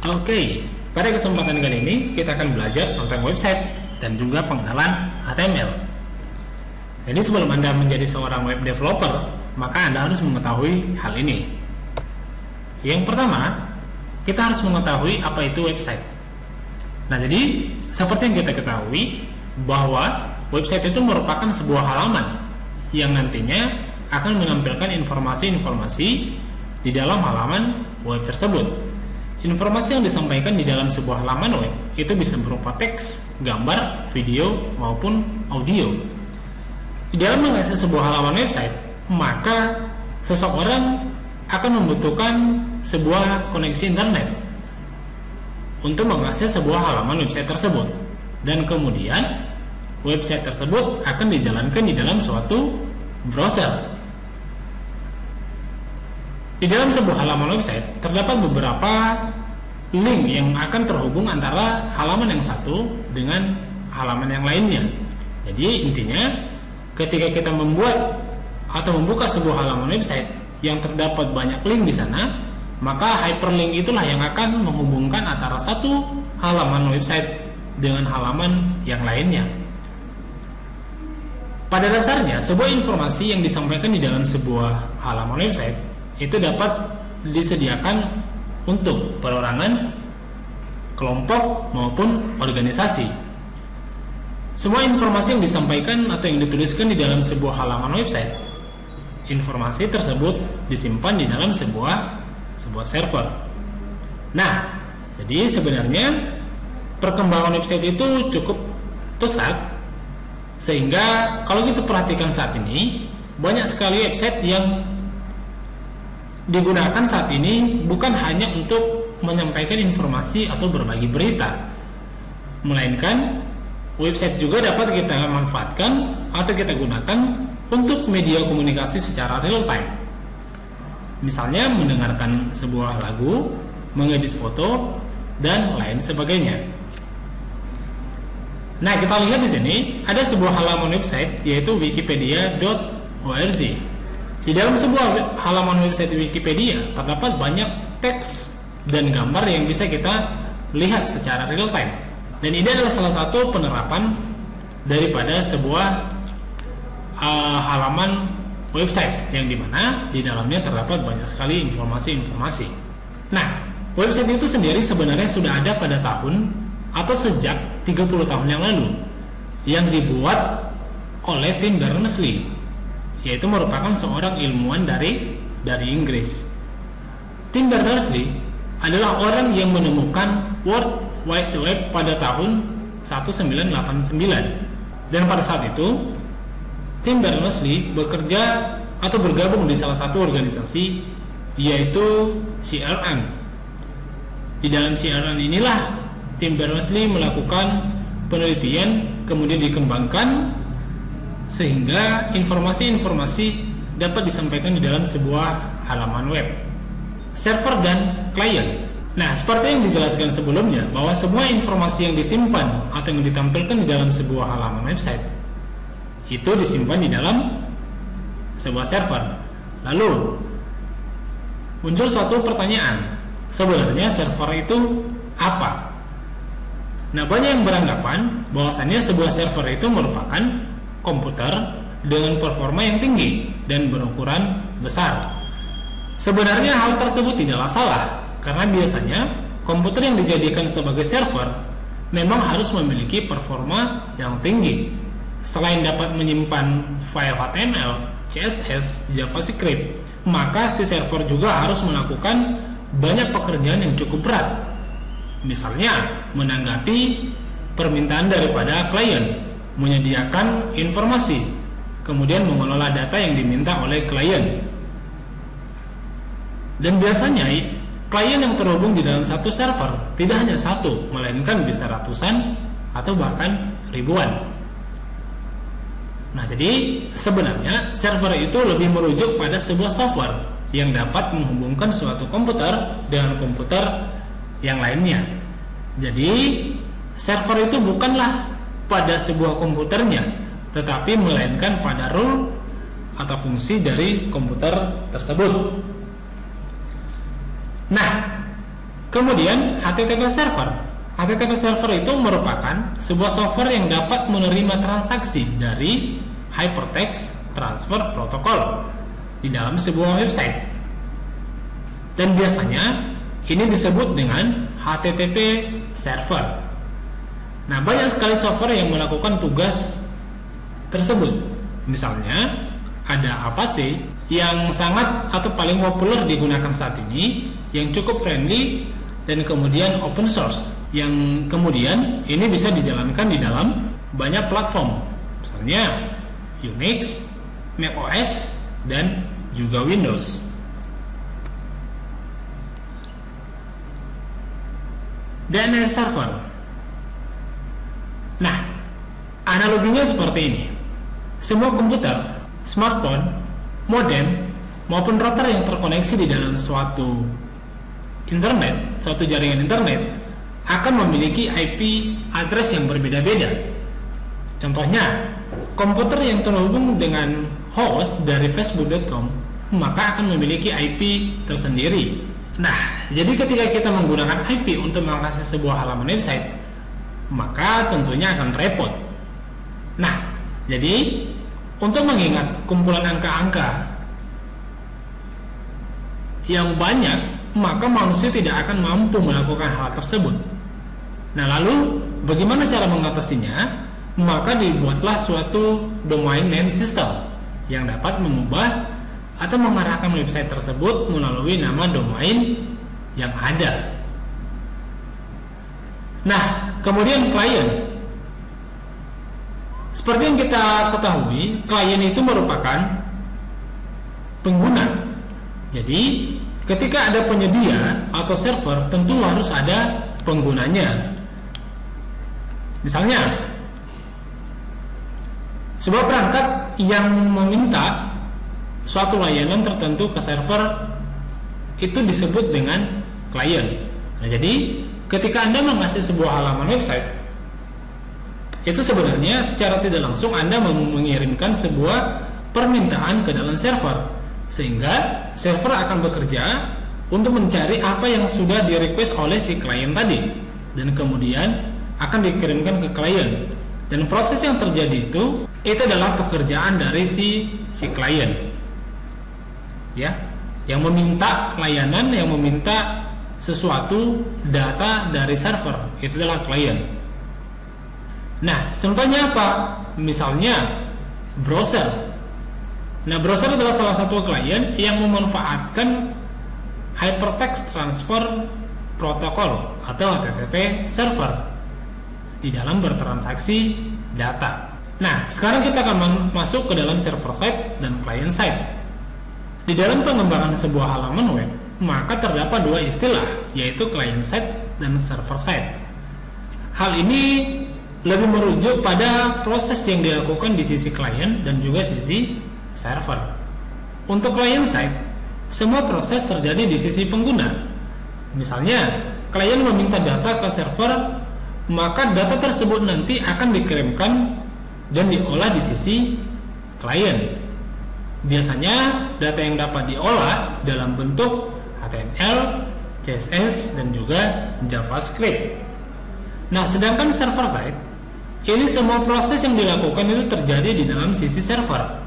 Oke, pada kesempatan kali ini kita akan belajar tentang website dan juga pengenalan HTML. Jadi sebelum Anda menjadi seorang web developer, maka Anda harus mengetahui hal ini. Yang pertama, kita harus mengetahui apa itu website. Nah, jadi seperti yang kita ketahui bahwa website itu merupakan sebuah halaman yang nantinya akan menampilkan informasi-informasi di dalam halaman web tersebut. Informasi yang disampaikan di dalam sebuah halaman web itu bisa berupa teks, gambar, video, maupun audio. Di dalam mengakses sebuah halaman website, maka seseorang akan membutuhkan sebuah koneksi internet untuk mengakses sebuah halaman website tersebut. Dan kemudian website tersebut akan dijalankan di dalam suatu browser. Di dalam sebuah halaman website terdapat beberapa link yang akan terhubung antara halaman yang satu dengan halaman yang lainnya. Jadi intinya ketika kita membuat atau membuka sebuah halaman website yang terdapat banyak link di sana, maka hyperlink itulah yang akan menghubungkan antara satu halaman website dengan halaman yang lainnya. Pada dasarnya, sebuah informasi yang disampaikan di dalam sebuah halaman website itu dapat disediakan untuk perorangan, kelompok, maupun organisasi. Semua informasi yang disampaikan atau yang dituliskan di dalam sebuah halaman website, informasi tersebut disimpan di dalam sebuah server. Nah, jadi sebenarnya perkembangan website itu cukup pesat, sehingga kalau kita perhatikan saat ini banyak sekali website yang digunakan saat ini bukan hanya untuk menyampaikan informasi atau berbagi berita, melainkan website juga dapat kita manfaatkan atau kita gunakan untuk media komunikasi secara real time. Misalnya mendengarkan sebuah lagu, mengedit foto, dan lain sebagainya. Nah, kita lihat di sini ada sebuah halaman website yaitu wikipedia.org. Di dalam sebuah halaman website Wikipedia terdapat banyak teks dan gambar yang bisa kita lihat secara real time. Dan ini adalah salah satu penerapan daripada sebuah halaman website yang dimana di dalamnya terdapat banyak sekali informasi-informasi. Nah, website itu sendiri sebenarnya sudah ada pada tahun atau sejak 30 tahun yang lalu, yang dibuat oleh Tim Berners-Lee, yaitu merupakan seorang ilmuwan dari Inggris. Tim Berners-Lee adalah orang yang menemukan World Wide Web pada tahun 1989, dan pada saat itu Tim Berners-Lee bekerja atau bergabung di salah satu organisasi yaitu CERN. Di dalam CERN inilah Tim Berners-Lee melakukan penelitian, kemudian dikembangkan sehingga informasi-informasi dapat disampaikan di dalam sebuah halaman web, server dan klien. Nah, seperti yang dijelaskan sebelumnya, bahwa semua informasi yang disimpan atau yang ditampilkan di dalam sebuah halaman website itu disimpan di dalam sebuah server. Lalu muncul suatu pertanyaan, sebenarnya server itu apa? Nah, banyak yang beranggapan bahwasannya sebuah server itu merupakan komputer dengan performa yang tinggi dan berukuran besar. Sebenarnya hal tersebut tidaklah salah, karena biasanya komputer yang dijadikan sebagai server memang harus memiliki performa yang tinggi. Selain dapat menyimpan file HTML, CSS, JavaScript, maka si server juga harus melakukan banyak pekerjaan yang cukup berat. Misalnya, menanggapi permintaan daripada klien, menyediakan informasi, kemudian mengelola data yang diminta oleh klien. Dan biasanya klien yang terhubung di dalam satu server tidak hanya satu, melainkan bisa ratusan atau bahkan ribuan. Nah, jadi sebenarnya server itu lebih merujuk pada sebuah software yang dapat menghubungkan suatu komputer dengan komputer yang lainnya. Jadi server itu bukanlah pada sebuah komputernya, tetapi melainkan pada rule atau fungsi dari komputer tersebut. Nah, Kemudian HTTP server. HTTP server itu merupakan sebuah software yang dapat menerima transaksi dari Hypertext Transfer Protocol di dalam sebuah website. Dan biasanya ini disebut dengan HTTP server. Nah, banyak sekali software yang melakukan tugas tersebut. Misalnya, ada Apache yang sangat atau paling populer digunakan saat ini, yang cukup friendly, dan kemudian open source, yang kemudian ini bisa dijalankan di dalam banyak platform, misalnya Unix, macOS, dan juga Windows. DNS server. Nah, analoginya seperti ini. Semua komputer, smartphone, modem, maupun router yang terkoneksi di dalam suatu internet, suatu jaringan internet, akan memiliki IP address yang berbeda-beda. Contohnya, komputer yang terhubung dengan host dari facebook.com, maka akan memiliki IP tersendiri. Nah, jadi ketika kita menggunakan IP untuk mengakses sebuah halaman website, maka tentunya akan repot. Nah, jadi untuk mengingat kumpulan angka-angka yang banyak, maka manusia tidak akan mampu melakukan hal tersebut. Nah, lalu bagaimana cara mengatasinya? Maka dibuatlah suatu domain name system yang dapat mengubah atau mengarahkan website tersebut melalui nama domain yang ada. Nah, kemudian klien. Seperti yang kita ketahui, klien itu merupakan pengguna. Jadi, ketika ada penyedia atau server, tentu harus ada penggunanya. Misalnya, sebuah perangkat yang meminta suatu layanan tertentu ke server itu disebut dengan klien. Nah, jadi ketika Anda mengakses sebuah halaman website, itu sebenarnya secara tidak langsung Anda mengirimkan sebuah permintaan ke dalam server, sehingga server akan bekerja untuk mencari apa yang sudah di-request oleh si klien tadi, dan kemudian akan dikirimkan ke klien. Dan proses yang terjadi itu adalah pekerjaan dari si klien, ya, yang meminta layanan, yang meminta sesuatu data dari server, itu adalah klien. Nah, contohnya apa? Misalnya browser. Nah, browser adalah salah satu klien yang memanfaatkan Hypertext Transfer Protocol atau HTTP server di dalam bertransaksi data. Nah, sekarang kita akan masuk ke dalam server side dan client side. Di dalam pengembangan sebuah halaman web, maka terdapat dua istilah, yaitu client side dan server side. Hal ini lebih merujuk pada proses yang dilakukan di sisi klien dan juga sisi server. Untuk client side, semua proses terjadi di sisi pengguna. Misalnya, klien meminta data ke server, maka data tersebut nanti akan dikirimkan dan diolah di sisi klien. Biasanya data yang dapat diolah dalam bentuk HTML, CSS, dan juga JavaScript. Nah, sedangkan server side, ini semua proses yang dilakukan itu terjadi di dalam sisi server.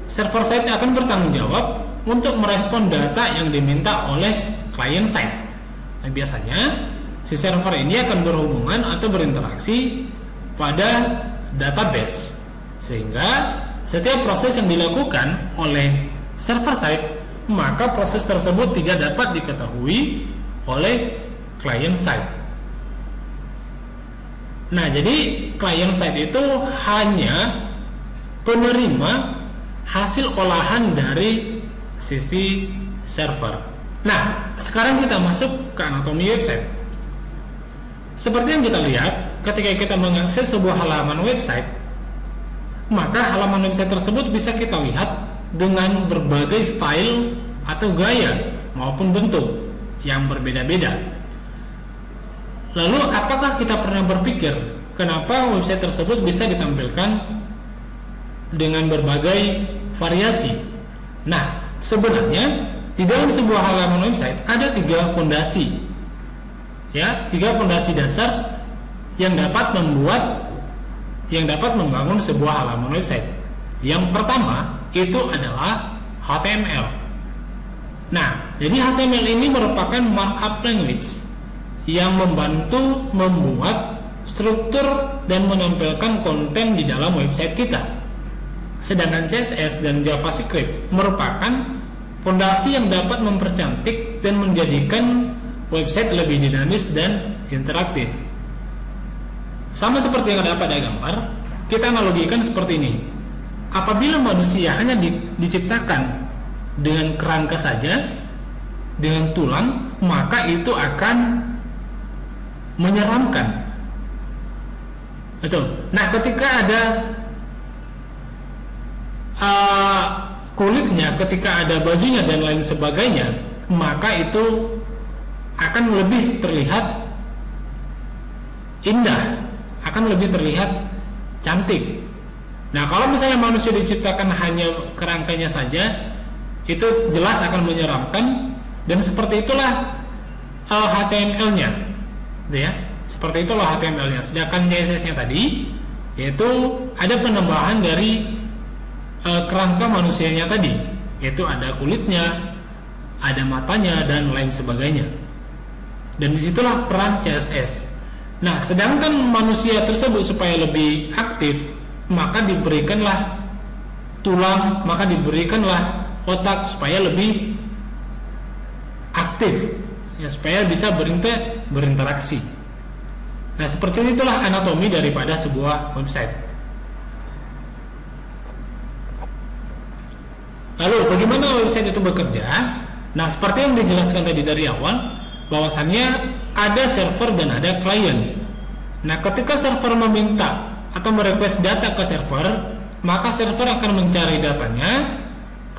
Server side akan bertanggung jawab untuk merespon data yang diminta oleh client side. Nah, biasanya si server ini akan berhubungan atau berinteraksi pada database, sehingga setiap proses yang dilakukan oleh server side, maka proses tersebut tidak dapat diketahui oleh client side. Nah, jadi client side itu hanya penerima hasil olahan dari sisi server. Nah, sekarang kita masuk ke anatomi website. Seperti yang kita lihat, ketika kita mengakses sebuah halaman website, maka halaman website tersebut bisa kita lihat dengan berbagai style atau gaya maupun bentuk yang berbeda-beda. Lalu, apakah kita pernah berpikir kenapa website tersebut bisa ditampilkan dengan berbagai variasi? Nah, sebenarnya di dalam sebuah halaman website ada 3 fondasi, ya, 3 fondasi dasar yang dapat membangun sebuah halaman website. Yang pertama itu adalah HTML. Nah, jadi HTML ini merupakan markup language yang membantu membuat struktur dan menampilkan konten di dalam website kita. Sedangkan CSS dan JavaScript merupakan fondasi yang dapat mempercantik dan menjadikan website lebih dinamis dan interaktif. Sama seperti yang ada pada gambar, kita analogikan seperti ini. Apabila manusia hanya diciptakan dengan kerangka saja, dengan tulang, maka itu akan menyeramkan. Betul. Nah, ketika ada kulitnya, ketika ada bajunya dan lain sebagainya, maka itu akan lebih terlihat indah, akan lebih terlihat cantik. Nah, kalau misalnya manusia diciptakan hanya kerangkanya saja, itu jelas akan menyeramkan, dan seperti itulah HTML-nya, gitu ya. Seperti itulah HTML-nya. Sedangkan CSS-nya tadi, yaitu ada penambahan dari kerangka manusianya tadi, yaitu ada kulitnya, ada matanya, dan lain sebagainya. Dan disitulah peran CSS. Nah, sedangkan manusia tersebut supaya lebih aktif, maka diberikanlah tulang, maka diberikanlah otak supaya lebih aktif, ya, supaya bisa berinteraksi. Nah, seperti itulah anatomi daripada sebuah website. Lalu bagaimana website itu bekerja? Nah, seperti yang dijelaskan tadi dari awal, bahwasannya ada server dan ada klien. Nah, ketika server meminta atau merequest data ke server, maka server akan mencari datanya,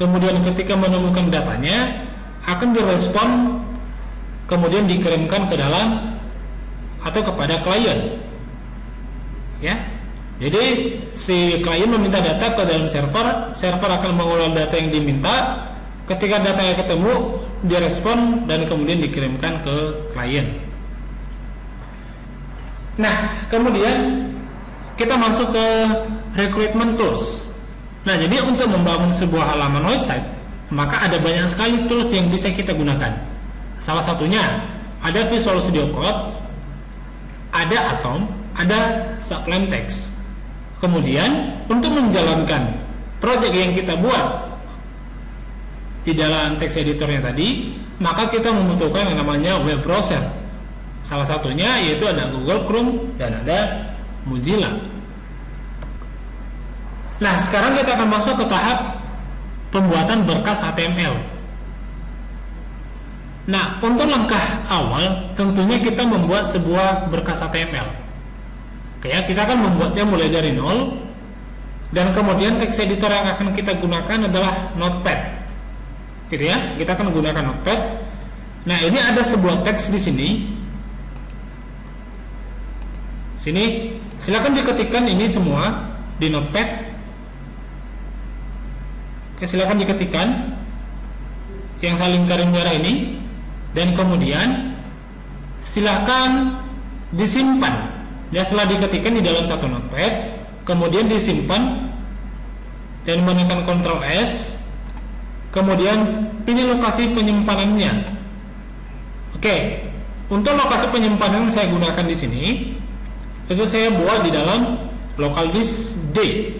kemudian ketika menemukan datanya akan direspon, kemudian dikirimkan ke dalam atau kepada klien, ya. Jadi si klien meminta data ke dalam server, server akan mengolah data yang diminta. Ketika datanya ketemu, direspon dan kemudian dikirimkan ke klien. Nah, kemudian kita masuk ke recruitment tools. Nah, jadi untuk membangun sebuah halaman website, maka ada banyak sekali tools yang bisa kita gunakan. Salah satunya ada Visual Studio Code, ada Atom, ada Sublime Text. Kemudian untuk menjalankan proyek yang kita buat di dalam text editornya tadi, maka kita membutuhkan yang namanya web browser. Salah satunya yaitu ada Google Chrome dan ada Mozilla. Nah, sekarang kita akan masuk ke tahap pembuatan berkas HTML. Nah, untuk langkah awal tentunya kita membuat sebuah berkas HTML. Oke, ya, kita akan membuatnya mulai dari nol, dan kemudian text editor yang akan kita gunakan adalah Notepad, gitu ya. Kita akan menggunakan Notepad. Nah, ini ada sebuah teks di sini. Silakan diketikkan ini semua di Notepad. Oke, silakan diketikkan yang saya lingkarin merah ini, dan kemudian silakan disimpan. Ya, setelah diketikkan di dalam satu notepad, kemudian disimpan dan menekan Ctrl S, kemudian pilih lokasi penyimpanannya. Oke, untuk lokasi penyimpanan saya gunakan di sini, itu saya buat di dalam local disk D.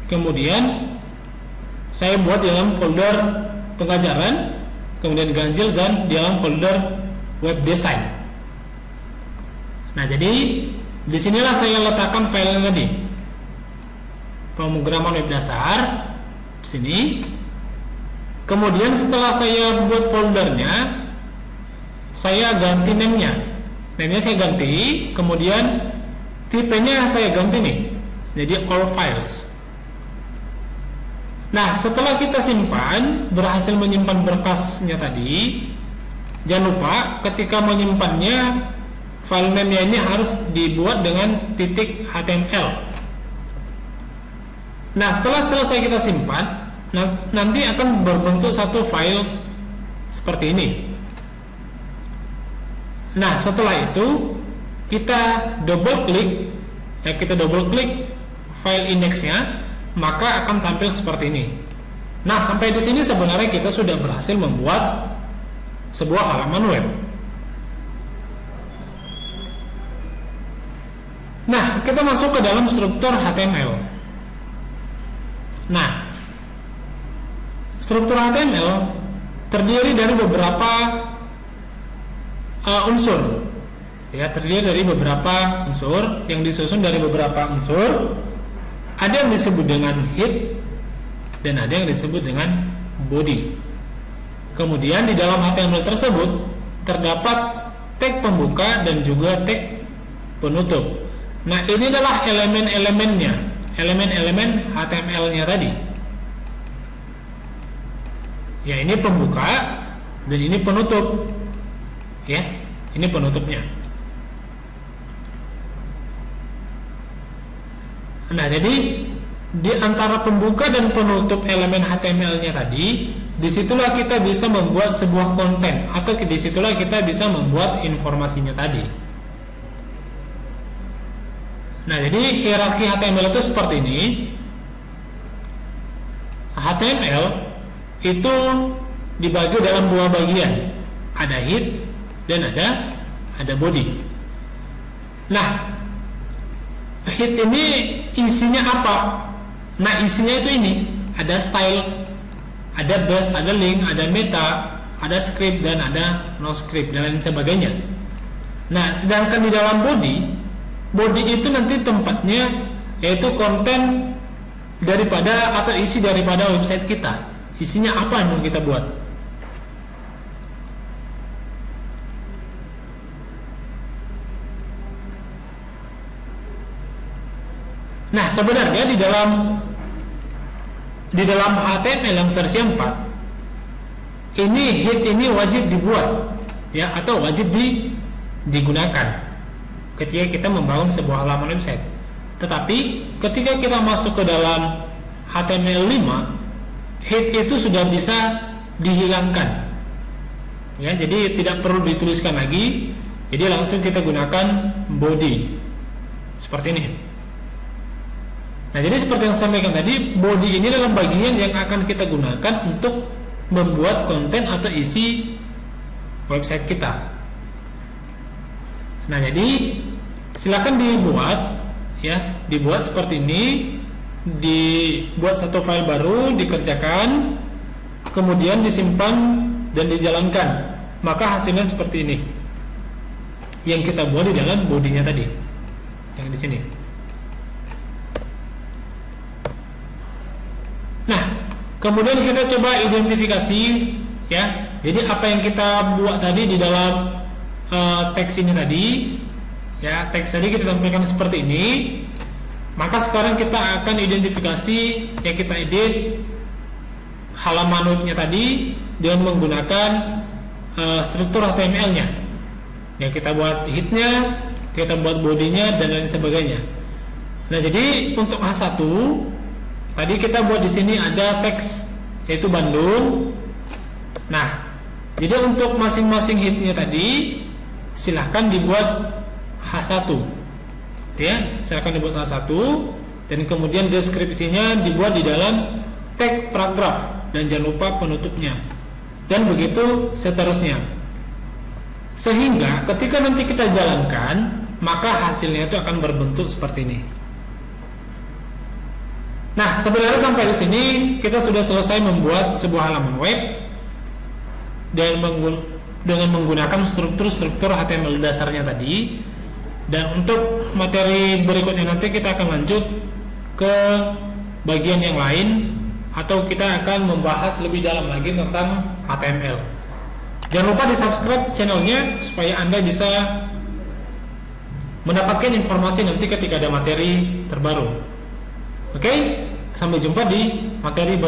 Kemudian saya buat di dalam folder pengajaran, kemudian ganjil, dan di dalam folder web design. Nah, jadi disinilah saya letakkan filenya tadi, pemrograman web dasar di sini. Kemudian setelah saya buat foldernya, saya ganti namenya. Namanya saya ganti, kemudian tipenya saya ganti nih, jadi all files. Nah, setelah kita simpan, berhasil menyimpan berkasnya tadi, jangan lupa ketika menyimpannya, file name-nya ini harus dibuat dengan titik .html. Nah, setelah selesai kita simpan, nanti akan berbentuk satu file seperti ini. Nah, setelah itu kita double klik file indeksnya, maka akan tampil seperti ini. Nah, sampai di sini sebenarnya kita sudah berhasil membuat sebuah halaman web. Nah, kita masuk ke dalam struktur HTML. Nah, struktur HTML terdiri dari beberapa unsur. Ya, terdiri dari beberapa unsur yang disusun dari beberapa unsur. Ada yang disebut dengan head dan ada yang disebut dengan body. Kemudian di dalam HTML tersebut terdapat tag pembuka dan juga tag penutup. Nah, ini adalah elemen-elemennya, elemen-elemen HTML-nya tadi. Ya, ini pembuka dan ini penutup. Ya, ini penutupnya. Nah, jadi di antara pembuka dan penutup elemen HTML-nya tadi, disitulah kita bisa membuat sebuah konten, atau disitulah kita bisa membuat informasinya tadi. Nah, jadi hierarki HTML itu seperti ini. HTML itu dibagi dalam dua bagian, ada head dan ada body. Nah, head ini isinya apa? Nah, isinya itu ini, ada style, ada base, ada link, ada meta, ada script dan ada no script dan lain sebagainya. Nah, sedangkan di dalam body itu nanti tempatnya yaitu konten daripada atau isi daripada website kita. Isinya apa yang mau kita buat? Nah, sebenarnya di dalam HTML yang versi 4 ini head ini wajib dibuat, ya, atau wajib digunakan ketika kita membangun sebuah halaman website. Tetapi ketika kita masuk ke dalam HTML 5, head itu sudah bisa dihilangkan. Ya, jadi tidak perlu dituliskan lagi. Jadi langsung kita gunakan body. Seperti ini. Nah, jadi seperti yang saya sampaikan tadi, body ini adalah bagian yang akan kita gunakan untuk membuat konten atau isi website kita. Nah, jadi silakan dibuat seperti ini, dibuat satu file baru, dikerjakan, kemudian disimpan dan dijalankan. Maka hasilnya seperti ini. Yang kita buat di dalam bodinya tadi, yang di sini. Nah, kemudian kita coba identifikasi, ya. Jadi apa yang kita buat tadi di dalam teks ini tadi, ya, teks tadi kita tampilkan seperti ini. Maka sekarang kita akan identifikasi, ya, kita edit halaman webnya tadi dengan menggunakan struktur HTML-nya. Ya, kita buat head-nya, kita buat bodinya dan lain sebagainya. Nah, jadi untuk H1 tadi kita buat di sini ada teks yaitu Bandung. Nah, jadi untuk masing-masing head-nya tadi silahkan dibuat H1, ya, silahkan dibuat H1 dan kemudian deskripsinya dibuat di dalam tag paragraf dan jangan lupa penutupnya dan begitu seterusnya, sehingga ketika nanti kita jalankan maka hasilnya itu akan berbentuk seperti ini. Nah, sebenarnya sampai di sini kita sudah selesai membuat sebuah halaman web dengan menggunakan struktur-struktur HTML dasarnya tadi. Dan untuk materi berikutnya nanti kita akan lanjut ke bagian yang lain, atau kita akan membahas lebih dalam lagi tentang HTML. Jangan lupa di subscribe channelnya supaya Anda bisa mendapatkan informasi nanti ketika ada materi terbaru. Oke, sampai jumpa di materi berikutnya.